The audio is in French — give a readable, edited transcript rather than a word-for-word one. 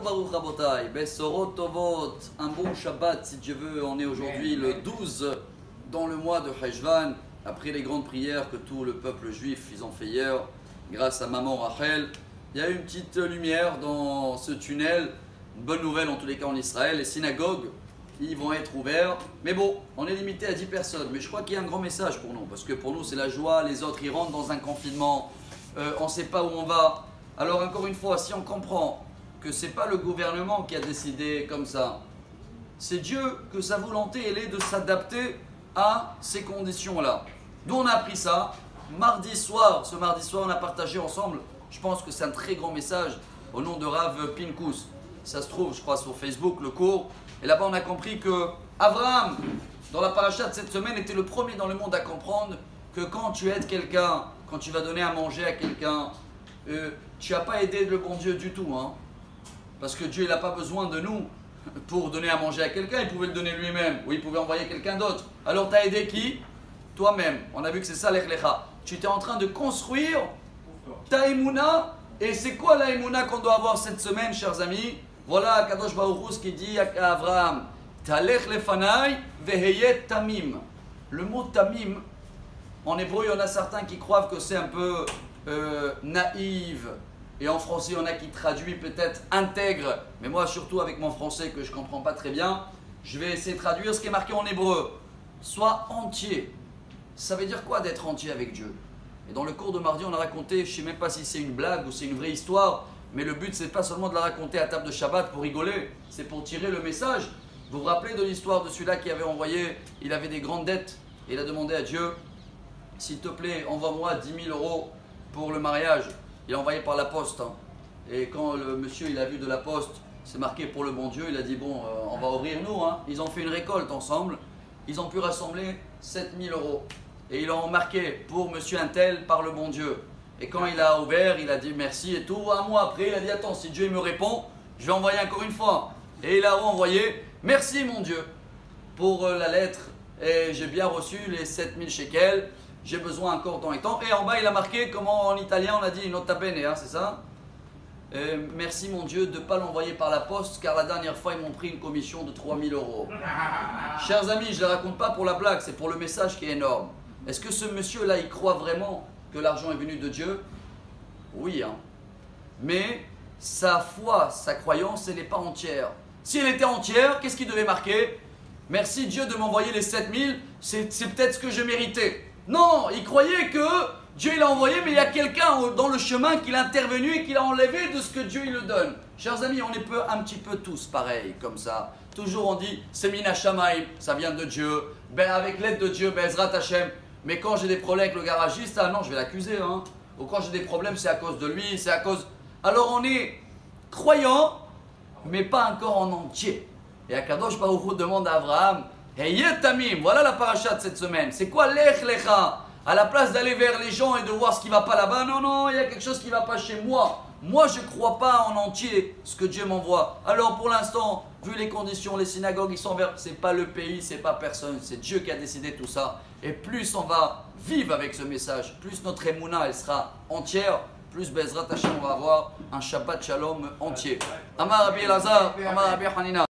Baruch Rabotai, Besorot Tovot, un bon Shabbat si Dieu veut. On est aujourd'hui le 12 dans le mois de Heshvan, après les grandes prières que tout le peuple juif ils ont fait hier, grâce à maman Rachel. Il y a une petite lumière dans ce tunnel, une bonne nouvelle en tous les cas en Israël. Les synagogues, ils vont être ouverts. Mais bon, on est limité à 10 personnes. Mais je crois qu'il y a un grand message pour nous, parce que pour nous c'est la joie, les autres ils rentrent dans un confinement, on ne sait pas où on va. Alors encore une fois, si on comprend que ce n'est pas le gouvernement qui a décidé comme ça, c'est Dieu, que sa volonté elle est de s'adapter à ces conditions-là. D'où on a appris ça mardi soir. Ce mardi soir, on a partagé ensemble, je pense que c'est un très grand message au nom de Rav Pinkus. Ça se trouve, je crois, sur Facebook, le cours. Et là-bas, on a compris que Abraham, dans la paracha de cette semaine, était le premier dans le monde à comprendre que quand tu aides quelqu'un, quand tu vas donner à manger à quelqu'un, tu n'as pas aidé le bon Dieu du tout, hein. Parce que Dieu n'a pas besoin de nous pour donner à manger à quelqu'un, il pouvait le donner lui-même, ou il pouvait envoyer quelqu'un d'autre. Alors tu as aidé qui? Toi-même. On a vu que c'est ça l'Echlecha. Tu étais en train de construire ta Emouna, et c'est quoi la Emouna qu'on doit avoir cette semaine, chers amis? Voilà Kadosh Baruch Hu qui dit à Abraham, Talech lefanai veheyet tamim. Le mot tamim, en hébreu, il y en a certains qui croient que c'est un peu naïve. Et en français, il y en a qui traduit peut-être intègre. Mais moi, surtout avec mon français que je ne comprends pas très bien, je vais essayer de traduire ce qui est marqué en hébreu. Sois entier. Ça veut dire quoi d'être entier avec Dieu? Et dans le cours de mardi, on a raconté, je ne sais même pas si c'est une blague ou c'est une vraie histoire, mais le but, c'est pas seulement de la raconter à table de Shabbat pour rigoler, c'est pour tirer le message. Vous vous rappelez de l'histoire de celui-là qui avait envoyé, il avait des grandes dettes, et il a demandé à Dieu, s'il te plaît, envoie-moi 10 000 € pour le mariage. Il a envoyé par la poste, hein. Et quand le monsieur il a vu de la poste, c'est marqué pour le bon Dieu, il a dit bon, on va ouvrir nous, hein. Ils ont fait une récolte ensemble, ils ont pu rassembler 7 000 €. Et ils l'ont marqué pour monsieur Untel par le bon Dieu. Et quand il a ouvert, il a dit merci et tout. Un mois après, il a dit attends, si Dieu il me répond, je vais envoyer encore une fois. Et il a renvoyé merci mon Dieu pour la lettre. Et j'ai bien reçu les 7 000 shekels. J'ai besoin encore tant et tant. Et en bas, il a marqué, comment en italien on a dit, nota bene, hein, c'est ça? Merci mon Dieu de ne pas l'envoyer par la poste, car la dernière fois, ils m'ont pris une commission de 3 000 €. Chers amis, je ne la raconte pas pour la blague, c'est pour le message qui est énorme. Est-ce que ce monsieur-là, il croit vraiment que l'argent est venu de Dieu? Oui, hein. Mais sa foi, sa croyance, elle n'est pas entière. Si elle était entière, qu'est-ce qu'il devait marquer? Merci Dieu de m'envoyer les 7 000, c'est peut-être ce que je méritais. Non, il croyait que Dieu l'a envoyé, mais il y a quelqu'un dans le chemin qui l'a intervenu et qui l'a enlevé de ce que Dieu il le donne. Chers amis, on est un petit peu tous pareils, comme ça. Toujours on dit, c'est Mina Shamaim, ça vient de Dieu. Ben, avec l'aide de Dieu, Bezrat Hashem. Mais quand j'ai des problèmes avec le garagiste, ah non, je vais l'accuser. Hein. Ou quand j'ai des problèmes, c'est à cause de lui, c'est à cause... Alors on est croyant, mais pas encore en entier. Et Akadosh Baruch Hu demande à Abraham, Heyet Tamim, voilà la paracha de cette semaine. C'est quoi l'Ech Lecha? À la place d'aller vers les gens et de voir ce qui ne va pas là-bas, non, non, il y a quelque chose qui ne va pas chez moi. Moi, je ne crois pas en entier ce que Dieu m'envoie. Alors pour l'instant, vu les conditions, les synagogues, ils sont vers... Ce n'est pas le pays, ce n'est pas personne, c'est Dieu qui a décidé tout ça. Et plus on va vivre avec ce message, plus notre émouna, elle sera entière, plus Bezrat Hashem, on va avoir un Shabbat Shalom entier. Amar Rabbi Elazar, Amar Rabbi Hanina.